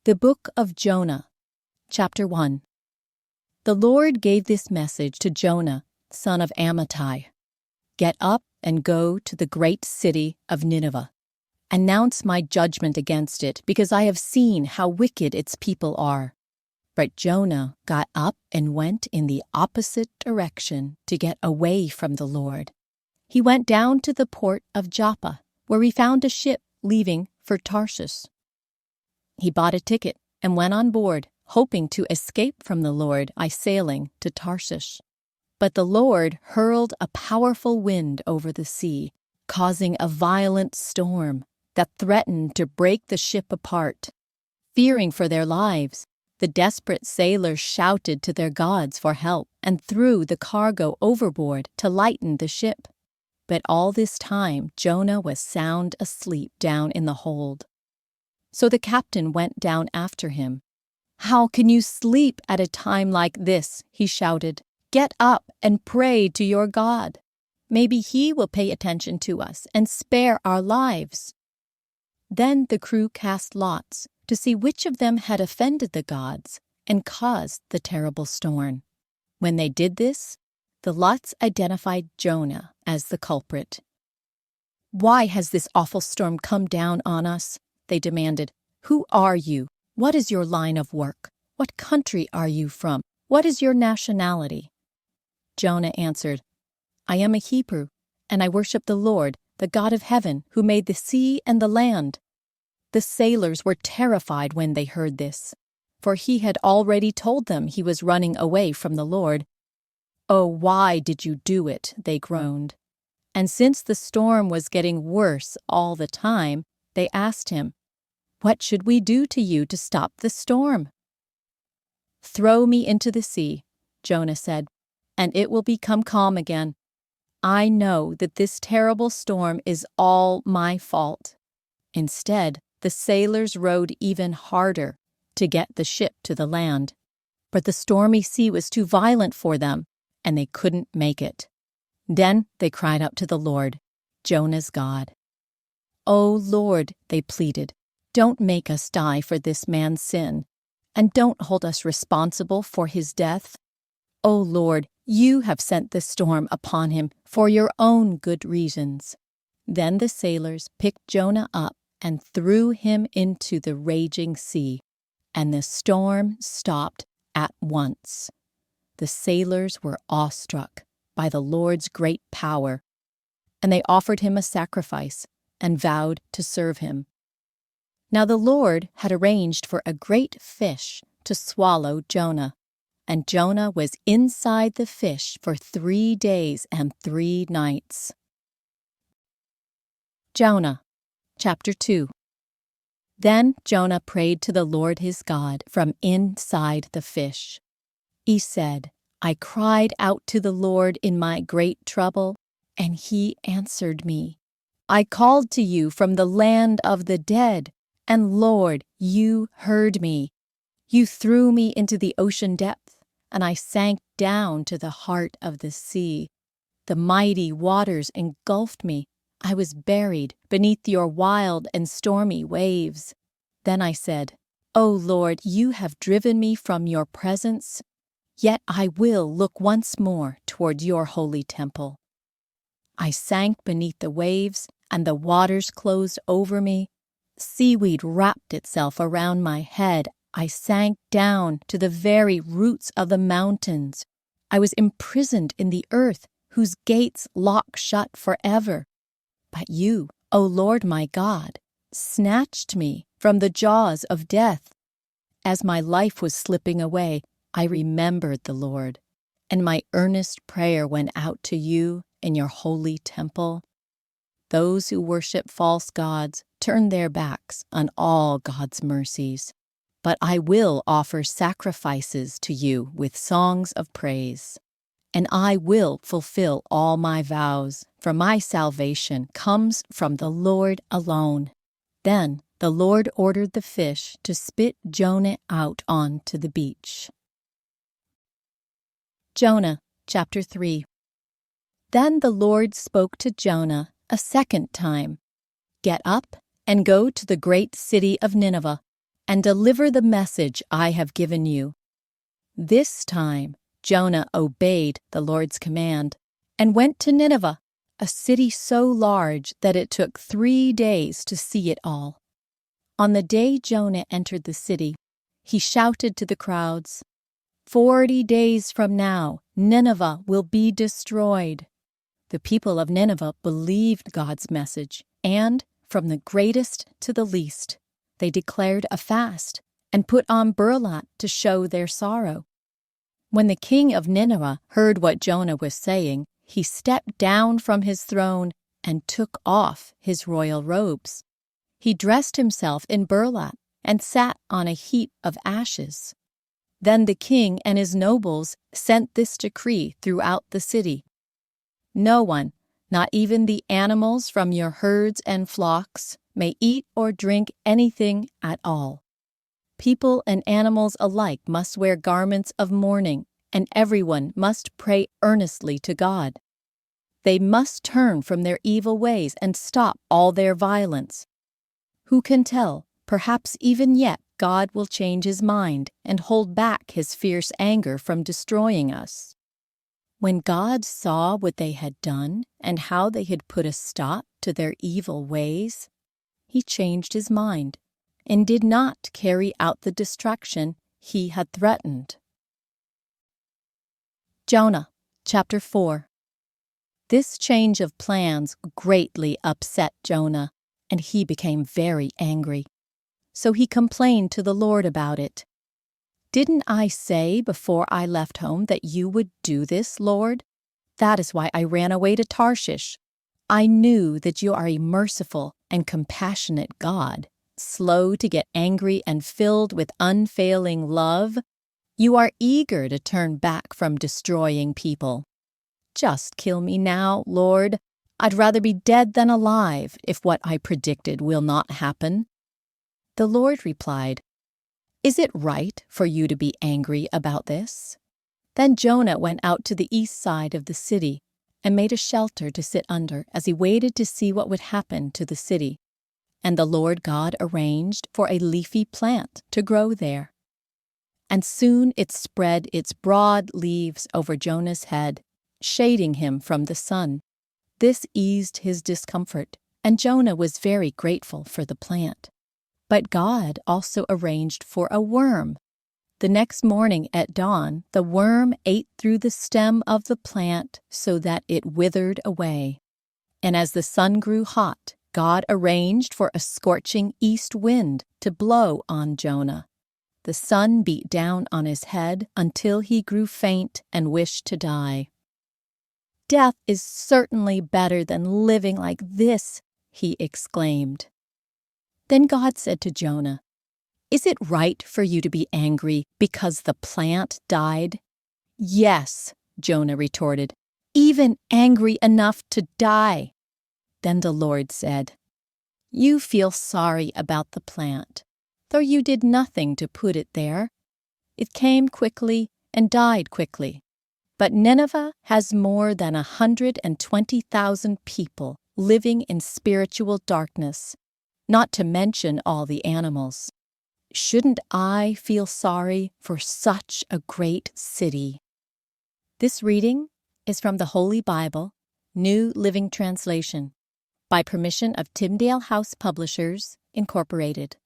The Book of Jonah, Chapter 1. The Lord gave this message to Jonah, son of Amittai. Get up and go to the great city of Nineveh. Announce my judgment against it, because I have seen how wicked its people are. But Jonah got up and went in the opposite direction to get away from the Lord. He went down to the port of Joppa, where he found a ship leaving for Tarshish. He bought a ticket and went on board, hoping to escape from the Lord by sailing to Tarshish. But the Lord hurled a powerful wind over the sea, causing a violent storm that threatened to break the ship apart. Fearing for their lives, the desperate sailors shouted to their gods for help and threw the cargo overboard to lighten the ship. But all this time Jonah was sound asleep down in the hold. So the captain went down after him. "How can you sleep at a time like this?" he shouted. "Get up and pray to your God. Maybe he will pay attention to us and spare our lives." Then the crew cast lots to see which of them had offended the gods and caused the terrible storm. When they did this, the lots identified Jonah as the culprit. "Why has this awful storm come down on us?" they demanded. "Who are you? What is your line of work? What country are you from? What is your nationality?" Jonah answered, "I am a Hebrew, and I worship the Lord, the God of heaven, who made the sea and the land." The sailors were terrified when they heard this, for he had already told them he was running away from the Lord. "Oh, why did you do it?" they groaned. And since the storm was getting worse all the time, they asked him, "What should we do to you to stop the storm?" "Throw me into the sea," Jonah said, "and it will become calm again. I know that this terrible storm is all my fault." Instead, the sailors rowed even harder to get the ship to the land. But the stormy sea was too violent for them, and they couldn't make it. Then they cried out to the Lord, Jonah's God. "O Lord," they pleaded, "don't make us die for this man's sin, and don't hold us responsible for his death. O Lord, you have sent this storm upon him for your own good reasons." Then the sailors picked Jonah up and threw him into the raging sea, and the storm stopped at once. The sailors were awestruck by the Lord's great power, and they offered him a sacrifice and vowed to serve him. Now the Lord had arranged for a great fish to swallow Jonah, and Jonah was inside the fish for 3 days and 3 nights. Jonah, Chapter 2. Then Jonah prayed to the Lord his God from inside the fish. He said, "I cried out to the Lord in my great trouble, and he answered me. I called to you from the land of the dead, and Lord, you heard me. You threw me into the ocean depth, and I sank down to the heart of the sea. The mighty waters engulfed me. I was buried beneath your wild and stormy waves. Then I said, O Lord, you have driven me from your presence, yet I will look once more toward your holy temple. I sank beneath the waves, and the waters closed over me. Seaweed wrapped itself around my head. I sank down to the very roots of the mountains. I was imprisoned in the earth, whose gates lock shut forever. But you, O Lord my God, snatched me from the jaws of death. As my life was slipping away, I remembered the Lord, and my earnest prayer went out to you in your holy temple. Those who worship false gods turn their backs on all God's mercies. But I will offer sacrifices to you with songs of praise. And I will fulfill all my vows, for my salvation comes from the Lord alone. Then the Lord ordered the fish to spit Jonah out onto the beach. Jonah, Chapter 3. Then the Lord spoke to Jonah a second time. Get up and go to the great city of Nineveh, and deliver the message I have given you." This time, Jonah obeyed the Lord's command and went to Nineveh, a city so large that it took 3 days to see it all. On the day Jonah entered the city, he shouted to the crowds, "40 days from now, Nineveh will be destroyed." The people of Nineveh believed God's message, and, from the greatest to the least, they declared a fast and put on burlap to show their sorrow. When the king of Nineveh heard what Jonah was saying, he stepped down from his throne and took off his royal robes. He dressed himself in burlap and sat on a heap of ashes. Then the king and his nobles sent this decree throughout the city: "No one, not even the animals from your herds and flocks, may eat or drink anything at all. People and animals alike must wear garments of mourning, and everyone must pray earnestly to God. They must turn from their evil ways and stop all their violence. Who can tell, perhaps even yet God will change his mind and hold back his fierce anger from destroying us." When God saw what they had done and how they had put a stop to their evil ways, he changed his mind and did not carry out the destruction he had threatened. Jonah, chapter 4. This change of plans greatly upset Jonah, and he became very angry. So he complained to the Lord about it. "Didn't I say before I left home that you would do this, Lord? That is why I ran away to Tarshish. I knew that you are a merciful and compassionate God, slow to get angry and filled with unfailing love. You are eager to turn back from destroying people. Just kill me now, Lord. I'd rather be dead than alive if what I predicted will not happen." The Lord replied, "Is it right for you to be angry about this?" Then Jonah went out to the east side of the city and made a shelter to sit under as he waited to see what would happen to the city. And the Lord God arranged for a leafy plant to grow there. And soon it spread its broad leaves over Jonah's head, shading him from the sun. This eased his discomfort, and Jonah was very grateful for the plant. But God also arranged for a worm. The next morning at dawn, the worm ate through the stem of the plant so that it withered away. And as the sun grew hot, God arranged for a scorching east wind to blow on Jonah. The sun beat down on his head until he grew faint and wished to die. "Death is certainly better than living like this," he exclaimed. Then God said to Jonah, "Is it right for you to be angry because the plant died?" "Yes," Jonah retorted, "even angry enough to die." Then the Lord said, "You feel sorry about the plant, though you did nothing to put it there. It came quickly and died quickly. But Nineveh has more than 120,000 people living in spiritual darkness, not to mention all the animals. Shouldn't I feel sorry for such a great city?" This reading is from the Holy Bible, New Living Translation, by permission of Tyndale House Publishers, Incorporated.